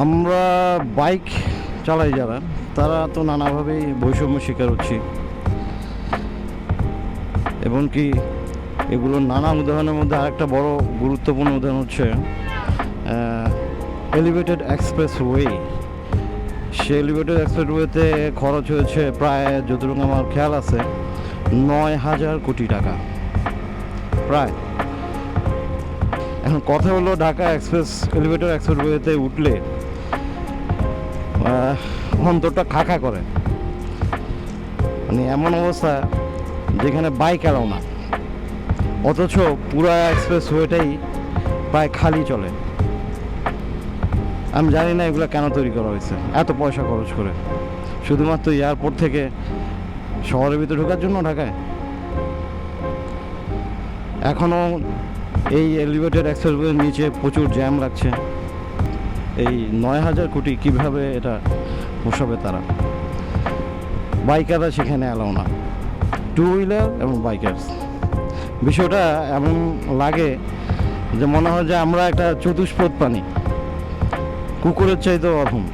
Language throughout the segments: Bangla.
আমরা বাইক চালাই যারা, তারা তো নানাভাবেই বৈষম্য শিকার হচ্ছি, এবং কি এগুলোর নানা উদাহরণের মধ্যে আরেকটা বড় গুরুত্বপূর্ণ উদাহরণ হচ্ছে এলিভেটেড এক্সপ্রেসওয়ে। সে এলিভেটেড এক্সপ্রেসওয়েতে খরচ হয়েছে প্রায়, যতটুকু আমার খেয়াল আছে, 9,000 কোটি টাকা প্রায়। এখন কথা হলো, ঢাকা এলিভেটেড এক্সপ্রেসওয়েতে উঠলে অন্তরটা খাঁকা করে, মানে এমন অবস্থা যেখানে বাইক এলাও না, অথচ পুরা এক্সপ্রেসওয়েটাই প্রায় খালি চলে। আমি জানি না এগুলো কেন তৈরি করা হয়েছে এত পয়সা খরচ করে, শুধুমাত্র এয়ারপোর্ট থেকে শহরের ভিতরে ঢোকার জন্য ঢাকায়। এখনও এই এলিভেটেড এক্সপ্রেসওয়ের নিচে প্রচুর জ্যাম লাগছে। এই 9,000 কোটি কীভাবে এটা পোষাবে তারা? বাইকাররা সেখানে এলাও না, টু হুইলার এবং বাইকার্স। বিষয়টা এমন লাগে যে মনে হয় যে আমরা একটা চতুষ্পদ প্রাণী, কুকুরের চাইতেও অধম।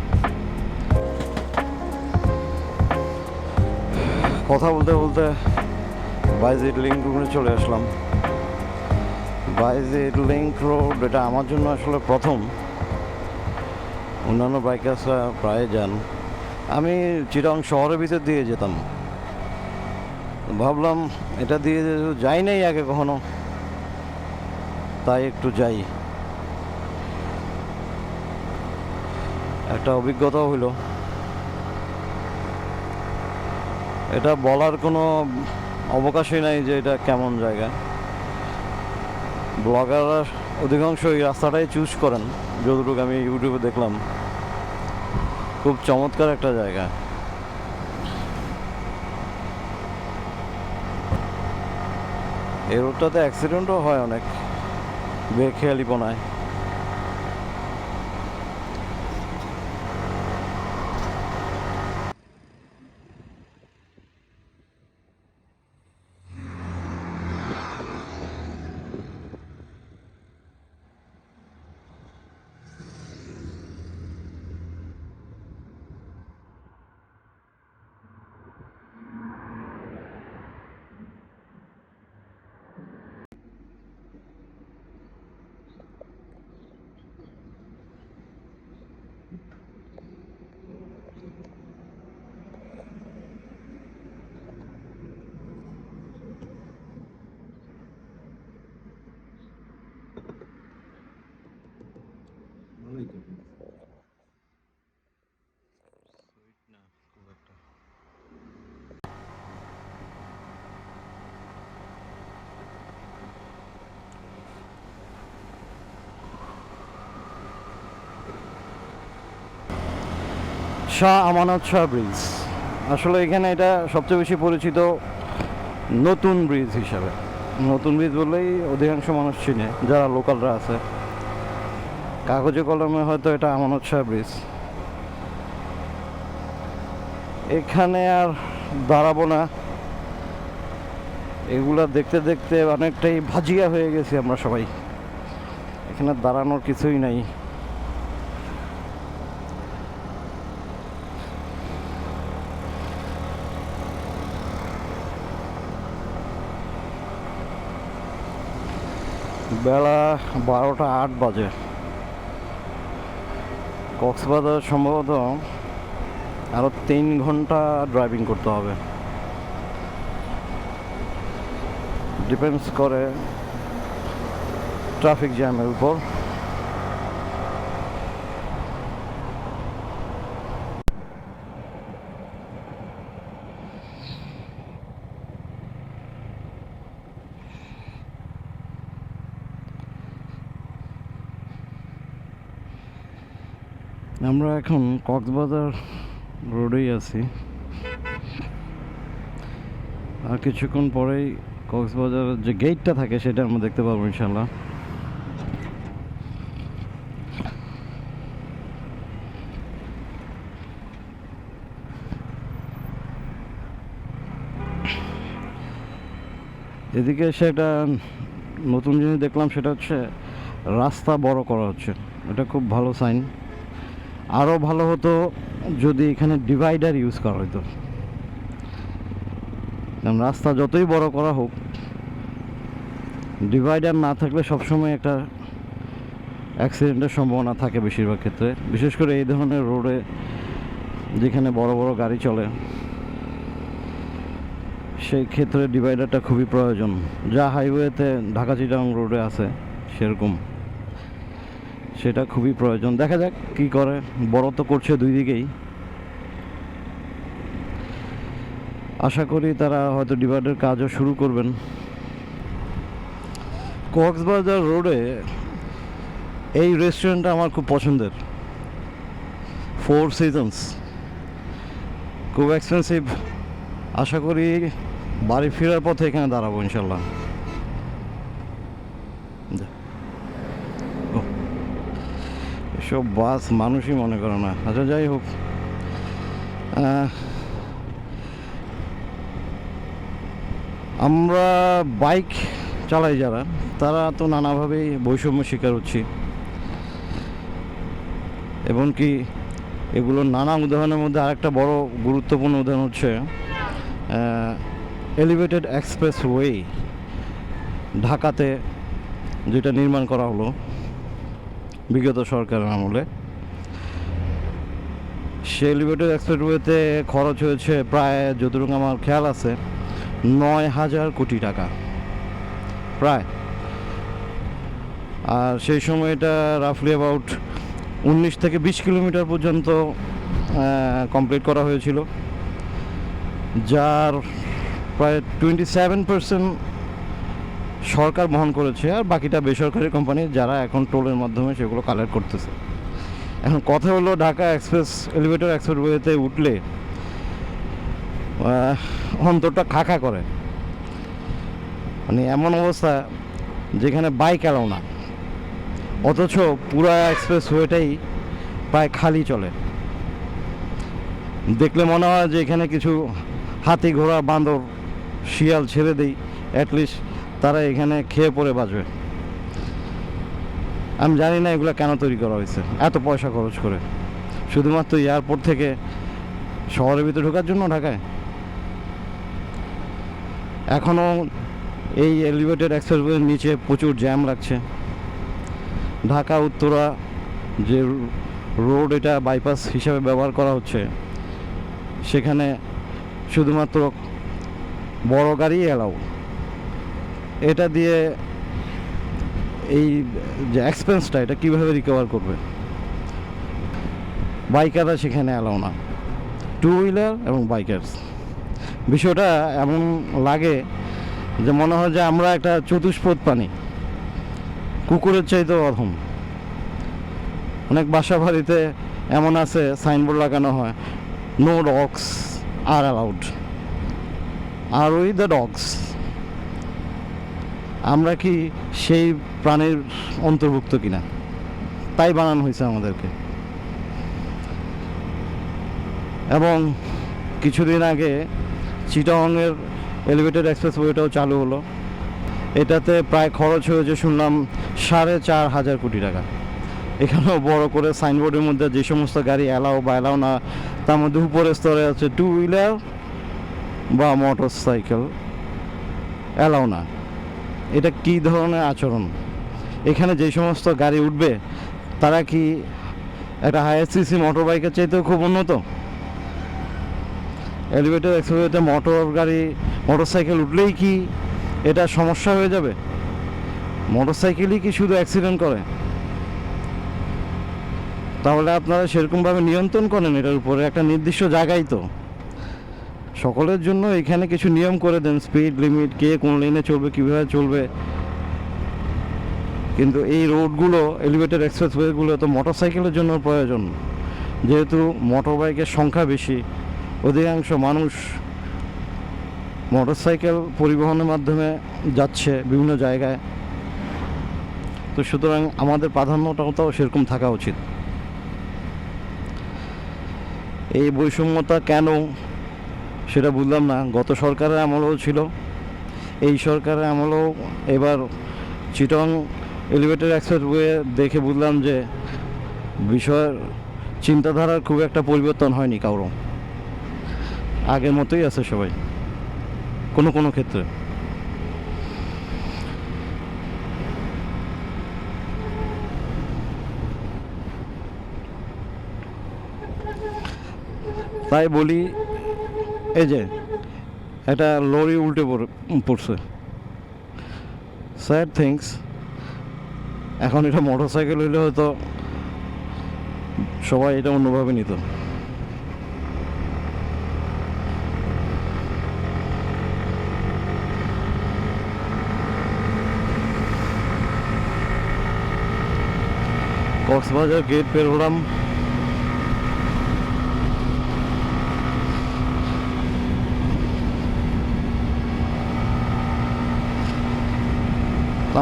কথা বলতে বলতে বাইজিদ লিঙ্ক রোডে চলে আসলাম। বাইজিদ লিঙ্ক রোড এটা আমার জন্য আসলে প্রথম, অন্যান্য বাইকার্সরা প্রায় যান। আমি চিটাং শহরের ভিতর দিয়ে যেতাম, ভাবলাম এটা দিয়ে যাই নাই আগে কখনো, তাই একটু যাই, একটা অভিজ্ঞতাও হইলো। এটা বলার কোনো অবকাশই নাই যে এটা কেমন জায়গা। ব্লগাররা অধিকাংশ এই রাস্তাটাই চুজ করেন, যতটুকু আমি ইউটিউবে দেখলাম। খুব চমৎকার একটা জায়গা। এই রোডটাতে অ্যাক্সিডেন্টও হয় অনেক, বেখেয়ালিপনায়। শাহ আমানত শাহ ব্রিজ, আসলে এখানে এটা সবচেয়ে বেশি পরিচিত নতুন ব্রিজ হিসাবে। নতুন ব্রিজ বললেই অধিকাংশ মানুষ চিনে, যারা লোকালরা আছে। কাগজে কলমে হয়তো এটা আমানত শাহ ব্রিজ। এখানে আর দাঁড়াবো না, এগুলা দেখতে দেখতে অনেকটাই ভাজিয়া হয়ে গেছি আমরা সবাই। এখানে দাঁড়ানোর কিছুই নাই। বেলা 12টা 8 বাজে। কক্সবাজার সম্ভবত আরও 3 ঘন্টা ড্রাইভিং করতে হবে, ডিপেন্ডস করে ট্রাফিক জ্যামের উপর। আমরা এখন কক্সবাজার রোডেই আছি, আর কিছুক্ষণ পরেই কক্সবাজারের যে গেটটা থাকে সেটা আমরা দেখতে পাবো ইনশাল্লাহ। এদিকে সেটা নতুন জিনিস দেখলাম, সেটা হচ্ছে রাস্তা বড় করা হচ্ছে। এটা খুব ভালো সাইন। আরও ভালো হতো যদি এখানে ডিভাইডার ইউজ করা হতো, কারণ রাস্তা যতই বড় করা হোক ডিভাইডার না থাকলে সবসময় একটা অ্যাক্সিডেন্টের সম্ভাবনা থাকে বেশিরভাগ ক্ষেত্রে, বিশেষ করে এই ধরনের রোডে যেখানে বড় বড় গাড়ি চলে সেই ক্ষেত্রে ডিভাইডারটা খুবই প্রয়োজন, যা হাইওয়েতে ঢাকা চিটাগাং রোডে আছে সেরকম সেটা খুবই প্রয়োজন। দেখা যাক কি করে, বড় তো করছে দুই দিকেই, আশা করি তারা হয়তো ডিভাইডার কাজও শুরু করবেন। কক্সবাজার রোডে এই রেস্টুরেন্টটা আমার খুব পছন্দের, ফোর সিজনস, খুব এক্সপেন্সিভ। আশা করি বাড়ি ফেরার পথে এখানে দাঁড়াবো ইনশাল্লাহ। এসব বাস মানুষই মনে করে না। আচ্ছা যাই হোক, আমরা বাইক চালাই যারা, তারা তো নানাভাবেই বৈষম্য শিকার হচ্ছি, এবং কি এগুলোর নানা উদাহরণের মধ্যে আরেকটা বড় গুরুত্বপূর্ণ উদাহরণ হচ্ছে এলিভেটেড এক্সপ্রেসওয়ে ঢাকাতে যেটা নির্মাণ করা হলো বিগত সরকারের আমলে। সে এলিভেটেড এক্সপ্রেসওয়েতে খরচ হয়েছে প্রায়, যতটুকু আমার খেয়াল আছে, 9,000 কোটি টাকা প্রায়। আর সেই সময় এটা রাফলি অ্যাবাউট 19 থেকে 20 কিলোমিটার পর্যন্ত কমপ্লিট করা হয়েছিল, যার প্রায় 27% সরকার বহন করেছে, আর বাকিটা বেসরকারি কোম্পানি যারা এখন টোলের মাধ্যমে সেগুলো কালেক্ট করতেছে। এখন কথা হলো ঢাকা এলিভেটেড এক্সপ্রেসওয়েতে উঠলে অন্তরটা খাঁখা করে, মানে এমন অবস্থা যেখানে বাইক এলাও না, অথচ পুরো এক্সপ্রেসওয়েটাই প্রায় খালি চলে। দেখলে মনে হয় যে এখানে কিছু হাতি ঘোড়া বাঁদর শিয়াল ছেড়ে দেই, অ্যাটলিস্ট তারা এখানে খেয়ে পড়ে বাঁচবে। আমি জানি না এগুলো কেন তৈরি করা হয়েছে এত পয়সা খরচ করে, শুধুমাত্র এয়ারপোর্ট থেকে শহরের ভিতরে ঢোকার জন্য ঢাকায়। এখনও এই এলিভেটেড এক্সপ্রেসওয়ের নিচে প্রচুর জ্যাম লাগছে। ঢাকা উত্তরা যে রোড, এটা বাইপাস হিসাবে ব্যবহার করা হচ্ছে, সেখানে শুধুমাত্র বড় গাড়ি এলাও। এটা দিয়ে এই যে এক্সপেন্সটা, এটা কীভাবে রিকভার করবে? বাইকাররা সেখানে এলাও না, টু হুইলার এবং বাইকার্স। বিষয়টা এমন লাগে যে মনে হয় যে আমরা একটা চতুষ্পদ প্রাণী, কুকুরের চাইতেও অধম। অনেক বাসা বাড়িতে এমন আছে সাইনবোর্ড লাগানো হয়, নো ডগস আর অ্যালাউড, আর উই দ্য ডগস। আমরা কি সেই প্রাণীর অন্তর্ভুক্ত কিনা? তাই বানানো হয়েছে আমাদেরকে। এবং কিছুদিন আগে চিটাগংয়ের এলিভেটেড এক্সপ্রেসওয়েটাও চালু হলো। এটাতে প্রায় খরচ হয়েছে শুনলাম 4,500 কোটি টাকা। এখানেও বড় করে সাইনবোর্ডের মধ্যে যে সমস্ত গাড়ি অ্যালাও বা অ্যালাও না, তার মধ্যে উপরের স্তরে আছে টু হুইলার বা মোটর সাইকেল অ্যালাও না। এটা কী ধরনের আচরণ? এখানে যে সমস্ত গাড়ি উঠবে তারা কি একটা হায়ার সিসি মোটর বাইকের চাইতেও খুব উন্নত? এলিভেটেড এক্সপ্রেসওয়েতে মোটর সাইকেল উঠলেই কি এটা সমস্যা হয়ে যাবে? মোটর সাইকেলই কি শুধু অ্যাক্সিডেন্ট করে? তাহলে আপনারা সেরকমভাবে নিয়ন্ত্রণ করেন এটার উপরে, একটা নির্দিষ্ট জায়গায় তো সকলের জন্য এখানে কিছু নিয়ম করে দেন, স্পিড লিমিট, কে কোন লেনে চলবে, কীভাবে চলবে। কিন্তু এই রোডগুলো, এলিভেটেড এক্সপ্রেসওয়েগুলো তো মোটর সাইকেলের জন্য প্রয়োজন, যেহেতু মোটর বাইকের সংখ্যা বেশি, অধিকাংশ মানুষ মোটর সাইকেল পরিবহনের মাধ্যমে যাচ্ছে বিভিন্ন জায়গায়। তো সুতরাং আমাদের প্রাধান্যটাও তো সেরকম থাকা উচিত। এই বৈষম্যতা কেন সেটা বুঝলাম না। গত সরকারের আমলেও ছিল, এই সরকারের আমলেও। এবার চিটাগং এলিভেটেড এক্সপ্রেসওয়ে দেখে বুঝলাম যে বিষয়ের চিন্তাধারার খুব একটা পরিবর্তন হয়নি কারো, আগের মতোই আছে সবাই কোনো কোনো ক্ষেত্রে। তাই বলি, এই যে একটা লরি উল্টে পড়ছে, স্যাড থিংস। এখন এটা মোটর সাইকেল হইলে হয়তো সবাই এটা অন্যভাবে নিত। কক্সবাজার গেট পের হলাম।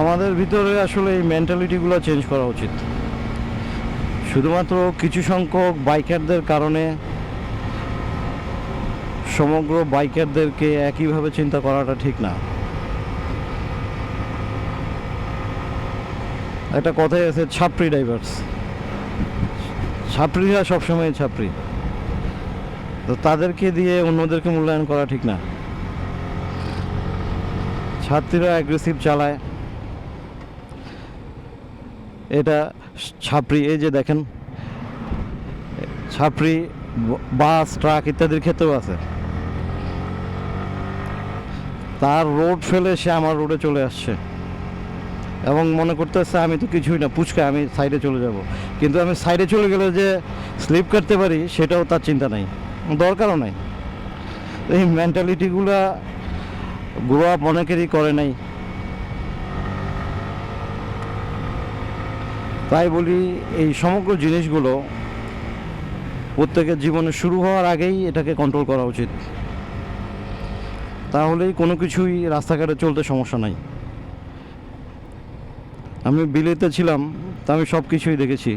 আমাদের ভিতরে আসলে এই মেন্টালিটিগুলো চেঞ্জ করা উচিত। শুধুমাত্র কিছু সংখ্যক বাইকারদের কারণে সমগ্র বাইকারদেরকে একইভাবে চিন্তা করাটা ঠিক না। একটা কথাই আছে, ছাপরি ড্রাইভার্স। ছাপরিরা সবসময় ছাপরি, তো তাদেরকে দিয়ে অন্যদেরকে মূল্যায়ন করা ঠিক না। ছাত্রীরা অ্যাগ্রেসিভ চালায়, এটা ছাপরি। এই যে দেখেন, ছাপরি বাস ট্রাক ইত্যাদির ক্ষেত্রেও আছে। তার রোড ফেলে সে আমার রোডে চলে আসছে এবং মনে করতেছে আমি তো কিছুই না, পুচকা, আমি সাইডে চলে যাব। কিন্তু আমি সাইডে চলে গেলে যে স্লিপ করতে পারি সেটাও তার চিন্তা নাই, দরকারও নাই। এই মেন্টালিটিগুলা গ্রো আপ অনেকেরই করে নাই। তাই বলি, এই সমগ্র জিনিসগুলো প্রত্যেকের জীবনে শুরু হওয়ার আগেই এটাকে কন্ট্রোল করা উচিত। তাহলেই কোনো কিছুই রাস্তাঘাটে চলতে সমস্যা নাই। আমি বিলেতে ছিলাম, তা আমি সব কিছুই দেখেছি।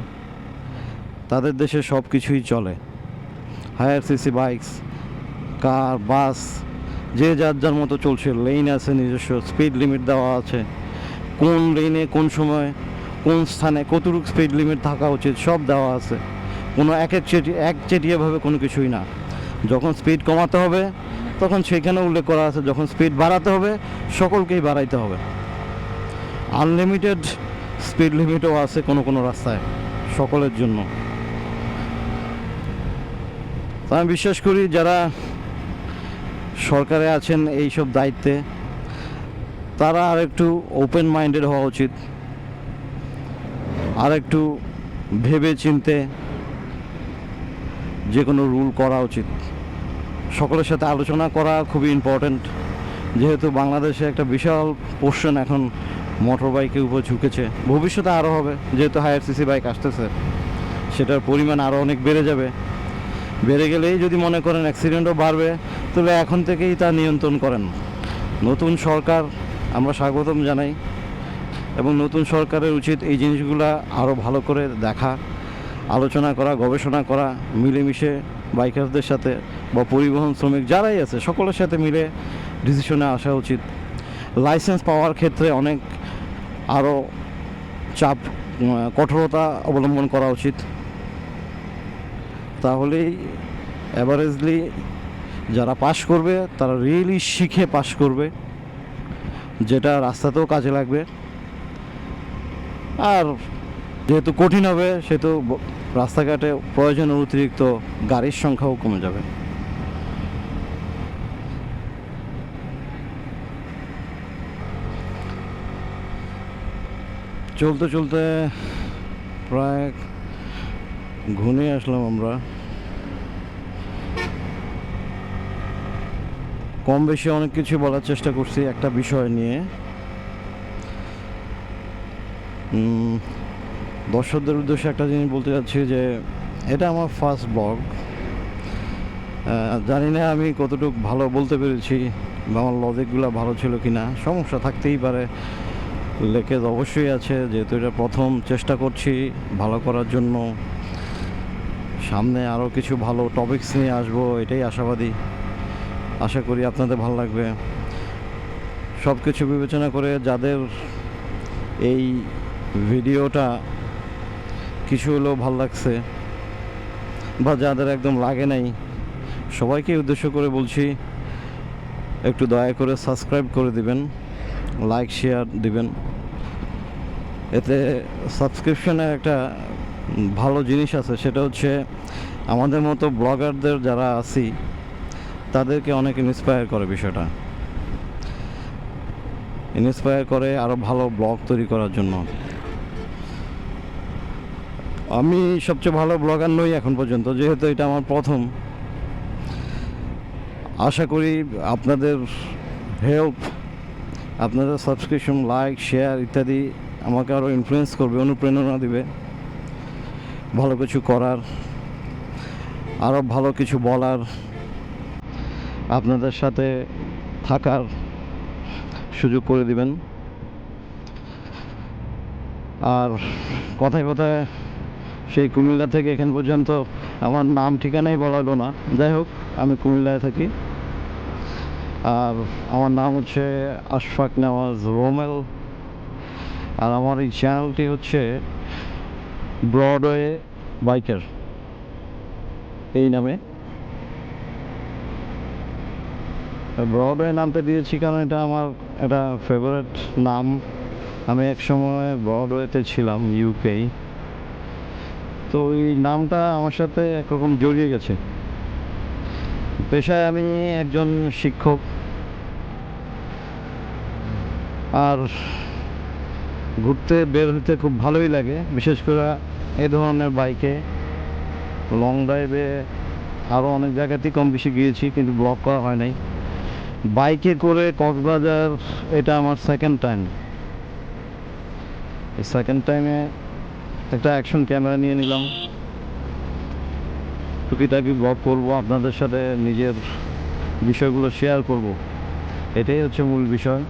তাদের দেশে সব কিছুই চলে, হায়ার সিসি বাইকস, কার, বাস, যে যার যার মতো চলছে। লেন আছে নিজস্ব, স্পিড লিমিট দেওয়া আছে, কোন লেনে কোন সময় কোন স্থানে কতটুকু স্পিড লিমিট থাকা উচিত সব দেওয়া আছে। কোনো একচেটিয়াভাবে কোনো কিছুই না। যখন স্পিড কমাতে হবে তখন সেখানে উল্লেখ করা আছে, যখন স্পিড বাড়াতে হবে সকলকেই বাড়াইতে হবে। আনলিমিটেড স্পিড লিমিটও আছে কোনো কোনো রাস্তায় সকলের জন্য। তো আমি বিশ্বাস করি যারা সরকারে আছেন এইসব দায়িত্বে, তারা আর একটু ওপেন মাইন্ডেড হওয়া উচিত, আর একটু ভেবে চিনতে যে কোনো রুল করা উচিত। সকলের সাথে আলোচনা করা খুবই ইম্পর্ট্যান্ট, যেহেতু বাংলাদেশে একটা বিশাল পোর্শন এখন মোটর বাইকের উপর ঝুঁকেছে। ভবিষ্যতে আরও হবে, যেহেতু হায়ার সিসি বাইক আসতেছে, সেটার পরিমাণ আরও অনেক বেড়ে যাবে। বেড়ে গেলেই যদি মনে করেন অ্যাক্সিডেন্টও বাড়বে, তাহলে এখন থেকেই তা নিয়ন্ত্রণ করেন। নতুন সরকার আমরা স্বাগতম জানাই, এবং নতুন সরকারের উচিত এই জিনিসগুলো আরও ভালো করে দেখা, আলোচনা করা, গবেষণা করা, মিলেমিশে বাইকারদের সাথে বা পরিবহন শ্রমিক যারাই আছে সকলের সাথে মিলে ডিসিশনে আসা উচিত। লাইসেন্স পাওয়ার ক্ষেত্রে অনেক আরও চাপ, কঠোরতা অবলম্বন করা উচিত। তাহলেই অ্যাভারেজলি যারা পাশ করবে তারা রিয়েলি শিখে পাশ করবে, যেটা রাস্তাতেও কাজে লাগবে। আর যেহেতু কঠিন হবে, সেহেতু রাস্তাঘাটে প্রয়োজনের অতিরিক্ত গাড়ির সংখ্যাও কমে যাবে। চলতে চলতে প্রায় ঘনিয়ে আসলাম আমরা। কম বেশি অনেক কিছু বলার চেষ্টা করছি একটা বিষয় নিয়ে। দর্শকদের উদ্দেশ্যে একটা জিনিস বলতে চাচ্ছি যে এটা আমার ফার্স্ট ব্লগ। জানি না আমি কতটুকু ভালো বলতে পেরেছি বা আমার লজিকগুলো ভালো ছিল কি না। সমস্যা থাকতেই পারে, লেকেজ অবশ্যই আছে, যেহেতু এটা প্রথম চেষ্টা করছি ভালো করার জন্য। সামনে আরও কিছু ভালো টপিকস নিয়ে আসবো, এটাই আশাবাদী। আশা করি আপনাদের ভালো লাগবে। সব কিছু বিবেচনা করে যাদের এই ভিডিওটা কিছু হলেও ভালো লাগছে, বা যাদের একদম লাগে নাই, সবাইকে উদ্দেশ্য করে বলছি একটু দয়া করে সাবস্ক্রাইব করে দিবেন, লাইক শেয়ার দিবেন। এতে সাবস্ক্রিপশনের একটা ভালো জিনিস আছে, সেটা হচ্ছে আমাদের মতো ব্লগারদের যারা আছি তাদেরকে অনেক ইন্সপায়ার করে, বিষয়টা ইন্সপায়ার করে আরও ভালো ব্লগ তৈরি করার জন্য। আমি সবচেয়ে ভালো ব্লগার নই এখন পর্যন্ত, যেহেতু এটা আমার প্রথম। আশা করি আপনাদের হেল্প, আপনাদের সাবস্ক্রিপশন, লাইক শেয়ার ইত্যাদি আমাকে আরও ইনফ্লুয়েন্স করবে, অনুপ্রেরণা দিবে ভালো কিছু করার, আরও ভালো কিছু বলার, আপনাদের সাথে থাকার সুযোগ করে দিবেন। আর কথায় কথায় সেই কুমিল্লা থেকে এখান পর্যন্ত আমার নাম ঠিকানাই বলা হলো না। যাই হোক, আমি কুমিল্লায় থাকি, আর আমার নাম হচ্ছে আশফাক নওয়াজ রোমেল। আর আমার এই চ্যানেলটি হচ্ছে ব্রডওয়ে বাইকার এই নামে। ব্রডওয়ে নামটা দিয়েছি কারণ এটা আমার একটা ফেভারিট নাম। আমি এক সময় ব্রডওয়েতে ছিলাম, ইউকে। তো এই নামটা আমার সাথে একরকম জড়িয়ে গেছে। পেশায় আমি একজন শিক্ষক, আর ঘুরতে বের হতে খুব ভালোই লাগে, বিশেষ করে এই ধরনের বাইকে। লং ড্রাইভে আরও অনেক জায়গাতেই কম বেশি গিয়েছি, কিন্তু ব্লগ করা হয় নাই। বাইকে করে কক্সবাজার এটা আমার সেকেন্ড টাইম। এই সেকেন্ড টাইমে একটা অ্যাকশন ক্যামেরা নিয়ে নিলাম, টুকিটাকি ব্লগ করবো, আপনাদের সাথে নিজের বিষয়গুলো শেয়ার করব, এটাই হচ্ছে মূল বিষয়।